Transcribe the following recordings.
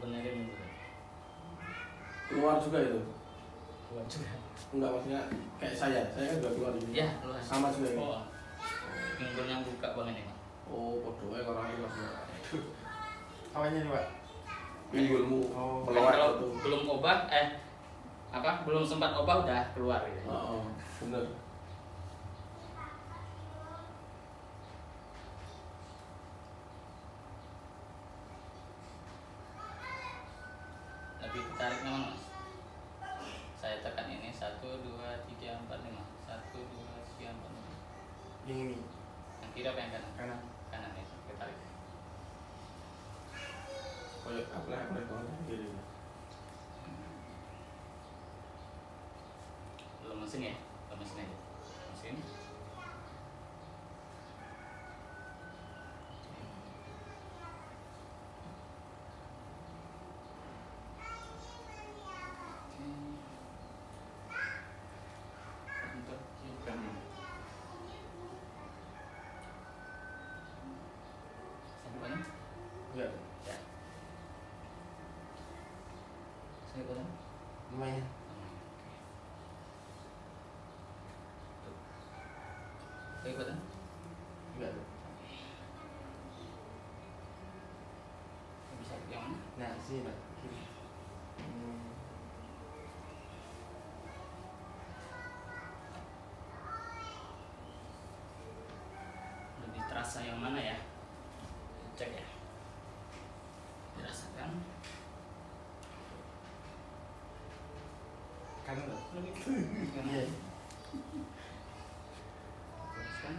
dibenerin gitu. Keluar juga itu? Keluar juga. Enggak, maksudnya kayak saya kan juga keluar juga. Iya, keluar. Sama juga ini. Oh. Pinggulnya buka banget ini, Pak. Oh, bodoh ya orang keluar juga. Apanya nih, Pak? Pinggulmu. Oh, Kalau belum obat belum sempat obat udah keluar gitu. Oh, bener. Lebih tertariknya mana, Mas? Saya tekan ini 1 2 3 4 5. 1 2 3 4 5. Yang ini. Yang kiri apa yang kanan? Kanan. Kanan ya, ketarik. Kayak apa banget gitu. Belum mesin ya? Belum mesin aja. Mesin. Untuk bukan. Sampai mana? Enggak. Ya. Sampai mana? Lumayan. Sampai mana? Enggak. Bisa yang mana? Nah, sini, Pak. Kiri. Lebih terasa yang mana ya? Cek ya. Dirasakan. Kanan, Pak. Lebih Iya. teruskan.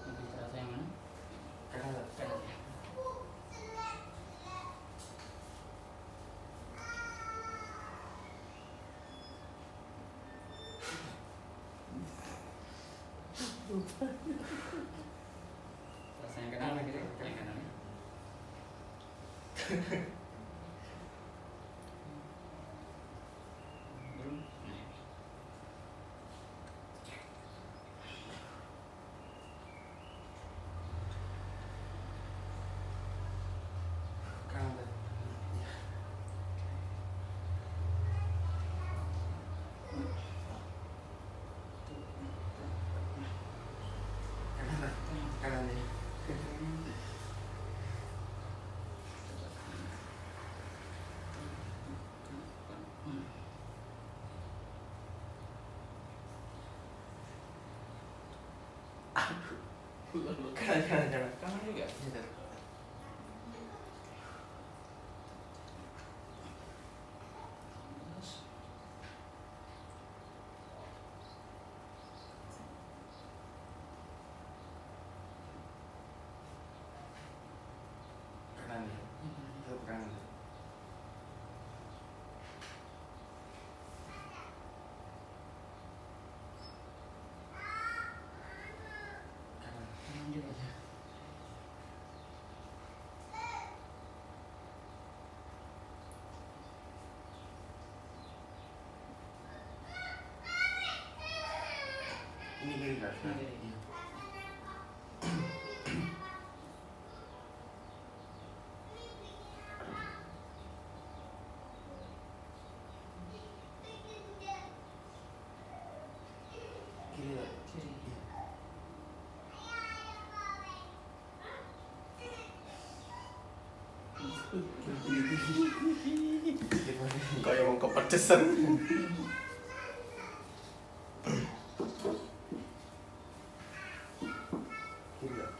Lebih terasa yang mana? Kanan, Pak. Kanan ya. Terasa yang kanan lagi deh. Yang kanan ya. Belum. Nah. Kanan, Pak. Kanan, Pak. Kanan ya. Kanan. Kanan juga. Iya. Kanan ya. Itu kanan. Kanan. Kanan juga ya. Ini kiri, Pak. Ini kiri. Iya. Kiri, Pak. Kiri. Iya. Kayak mau kepedesan. Kiri, Pak.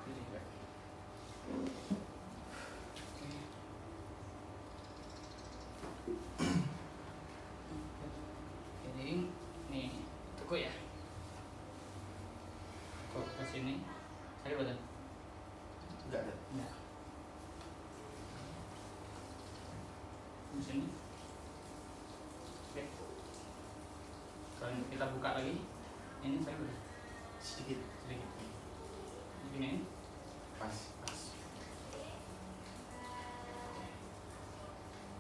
Kiri, Pak. Jadi nih tekuk ya. Kok ke sini? Sakit badan? Enggak ada. Enggak. Di sini. Oke. Kalau kita buka lagi, ini sakit badan? Sedikit. Sedikit. Begini. Pas. Pas.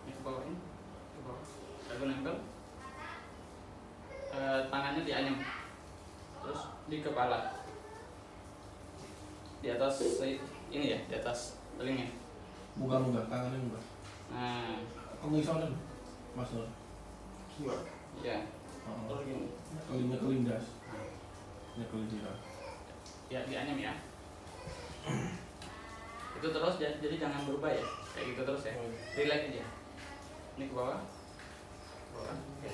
Ini ke bawah ini. Dagu nempel. Tangannya dianyam. Terus di kepala. Di atas ini ya, di atas telinga. Buka tangannya buka. Nah, Kamu bisa kan? Mas Nur. ya. Oh. Terus gini. Kelingnya kelindas. Ya kelindas. Ya dianyam ya. Itu terus jadi jangan berubah ya. Kayak gitu terus ya. Relax aja. Ini ke bawah. Bawah. Oke.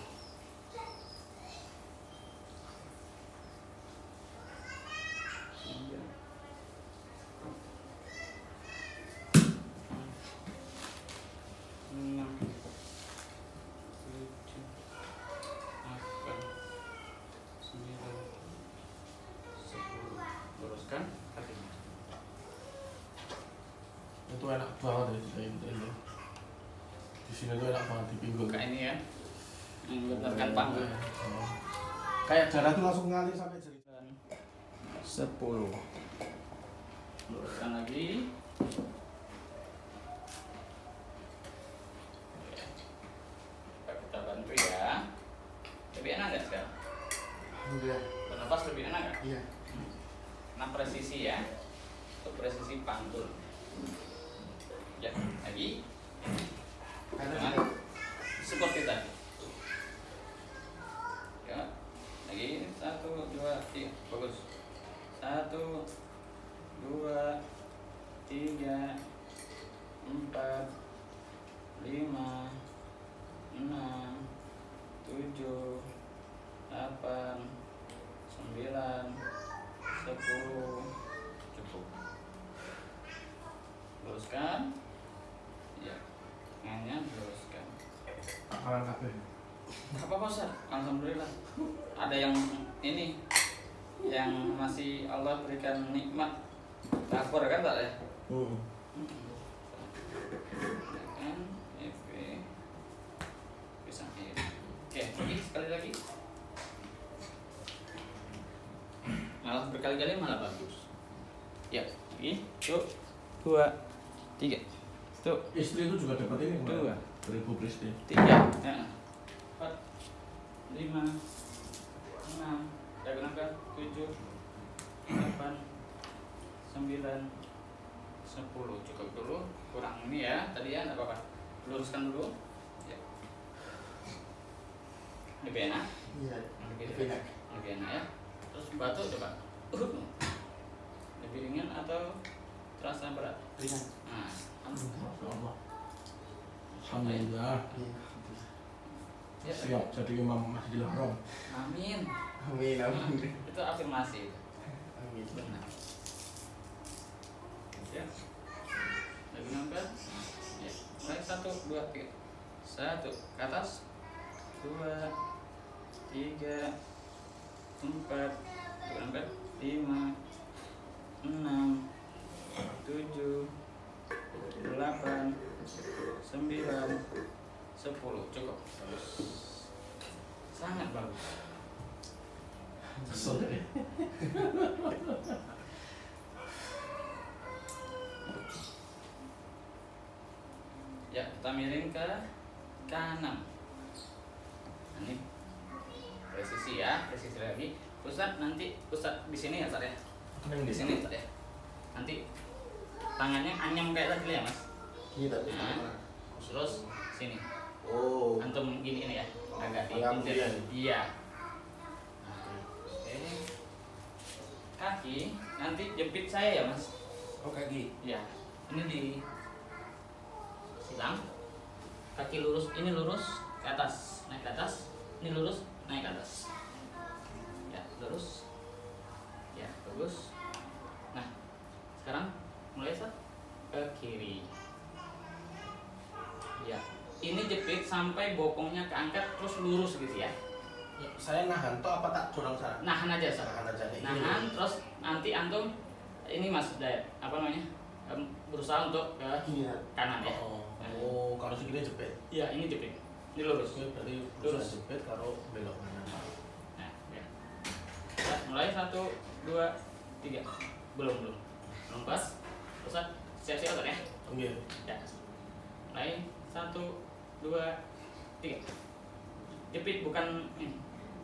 Luruskan kakinya. Itu enak banget ya ini. Di sini tuh enak banget di pinggul. Buka ini ya. Membenarkan panggul. Oh. Kayak darah tuh langsung ngalir sampai jari. 10. Luruskan lagi. Kita bantu ya. Lebih enak nggak sekarang? Alhamdulillah. Bernafas lebih enak nggak? Iya. Nah presisi ya. Untuk presisi pantul. Ya, lagi. Nah, seperti tadi. Ya, lagi 1, 2, 3, bagus. 1, 2, 3, 4, 5, 6, 7, 8, 9, 10. Cukup. Luruskan. Ya, tangannya luruskan. Akalan kabeh. Gak apa-apa Ustaz, alhamdulillah. Ada yang ini, yang masih Allah berikan nikmat. Lapor kan tak ya? Kan, bisa ini. Oke, lagi sekali lagi. Malah berkali-kali malah bagus. Ya, lagi. 1, 2, 3. Tuh. Istri itu juga dapat ini Dua. dari Bu Pristi. 3, 4, 5, 6, saya gunakan 7, 8, 9, 10. Cukup dulu, kurang ini ya, tadi ya, enggak apa-apa. Luruskan dulu. Ya. Lebih enak? Iya. Lebih enak. Lebih enak ya. Terus batuk coba. Lebih ringan atau terasa berat? Ringan. Nah, Alhamdulillah. Alhamdulillah. ya, Siap jadi imam Masjidil Haram. amin. Amin. Itu afirmasi. Amin. Benar. Ya. Lagi nambah. Ya. Mulai 1, 2, 3. 1 ke atas. 2, 3, 4, 5, 6, 7, 8, 9, 10. Cukup. Bagus. Sangat bagus. Sorry. Ya, kita miring ke kanan. Nah, ini presisi ya, presisi lagi. Ustaz nanti Ustaz di sini ya, Ustaz ya. Di sini Ustaz ya. Nanti tangannya anyam kayak tadi ya, Mas. Iya, Nah, terus sini. Oh. Antum gini ini ya. Agak Agak diinjek. begini. Iya. Oke. Kaki nanti jepit saya ya, Mas. Oh, kaki. Ya. Ini di silang. Kaki lurus, ini lurus ke atas, naik ke atas. Ini lurus, naik ke atas. Ya, lurus. Ya, bagus. Nah, sekarang mulai ke kiri. Ya, ini jepit sampai bokongnya keangkat terus lurus gitu ya. Ya, saya nahan toh apa tak dorong sana? Nahan aja, Ustaz. Nahan aja nih. Nahan terus nanti antum ini Mas Dayat, apa namanya? Berusaha untuk ke kanan ya. Oh, kalau segini jepit. Iya, ini jepit. Ini lurus. Oke, berarti Lurus. jepit kalau belok kanan. Nah, ya. Ya, mulai 1, 2, 3. Belum. Belum pas. Ustaz, siap-siap Ustaz ya. Oke. Ya. Mulai 1, 2, 3. jepit, bukan ini.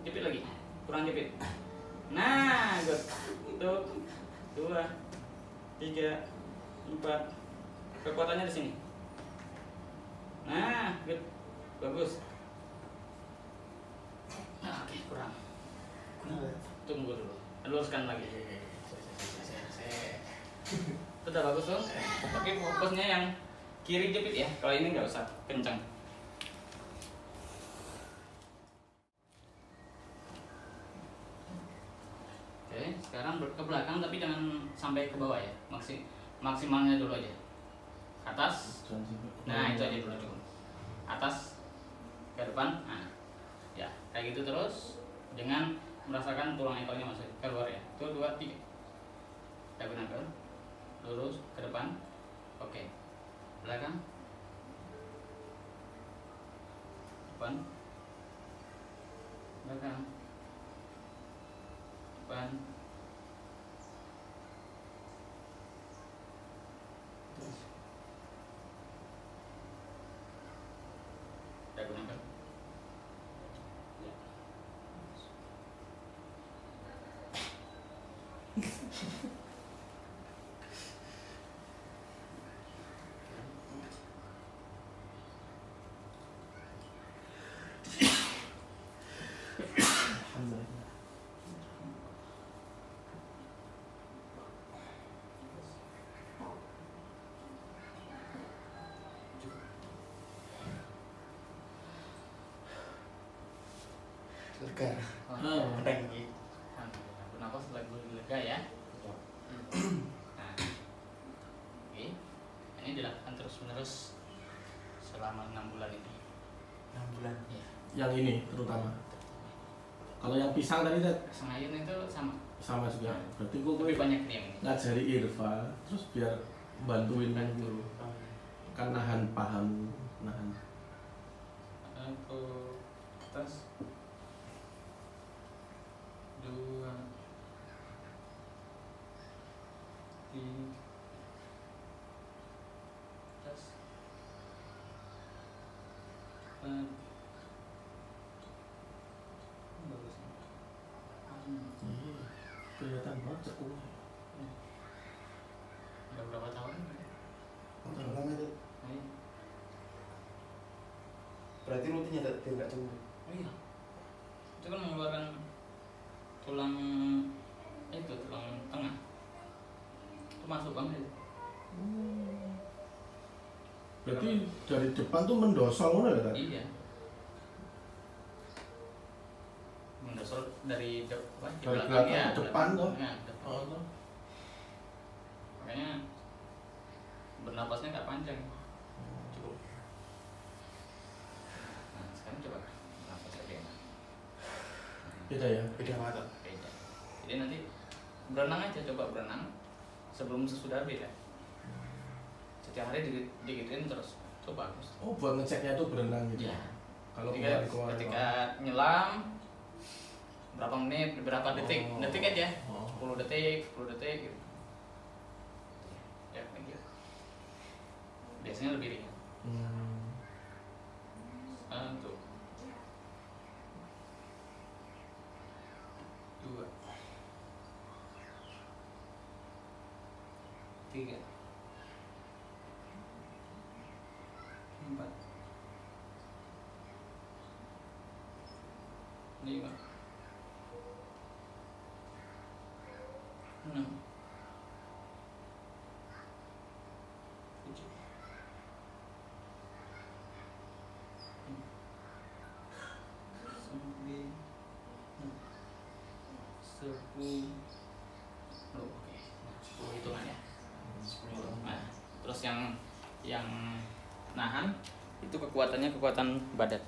Jepit lagi, kurang jepit. Nah, good. 1, 2, 3, 4. Kekuatannya di sini. Nah, good. Bagus. Nah, oke, kurang. Tunggu dulu. Luruskan lagi. Sudah bagus tuh. Tapi fokusnya yang kiri jepit ya. Kalau ini nggak usah kencang. Oke, sekarang ke belakang tapi jangan sampai ke bawah ya. Maksimalnya dulu aja. Atas. Nah, itu aja dulu cukup. Atas ke depan. Nah. Ya, kayak gitu terus dengan merasakan tulang ekornya masuk keluar ya. 1, 2, 3. Diagonal. Lurus ke depan. Oke. Belakang. Depan. Belakang. Depan. Terus. Diagonal. Ya. Lega. Lagi. Bernapas lagi lega ya. Nah, oke. Ini dilakukan terus-menerus selama 6 bulan ini. 6 bulan. Ya. Yang ini terutama. Kalau yang pisang tadi Sengayan itu sama juga. Berarti gue lebih banyak diam. ngajari Irfan terus biar bantuin kan guru. Kan nahan paham, nahan. Ke atas. 2, 3, 4, 5. Bagus. Kelihatan banget cekulah. Udah berapa tahun? Udah lama itu. Ayo. Berarti rutinnya tidak cuma. Iya. Itu kan mengeluarkan tulang tengah. Itu masuk banget. Berarti dari depan tuh mendosol ngono ya tadi? Iya. Mendosol dari belakang ya, depan tuh. Ya, depan. Oh, tuh. Makanya bernapasnya nggak panjang. Cukup. Nah, sekarang coba napas lebih enak. Beda ya? Beda banget. Beda. Jadi nanti berenang aja, coba berenang sebelum sesudah beda. Setiap hari digituin terus, coba bagus. Oh, buat ngeceknya tuh berenang gitu. Iya. Kalau ketika nyelam berapa menit, berapa detik, detik aja. 10 detik, 10 detik gitu. Ya, kayak gitu. Biasanya lebih ringan. 1, 2, 3, 4, 5, 6, 7, 9, 10. Oke, 10 hitungan ya. 10. Nah, terus yang nahan itu kekuatan badan.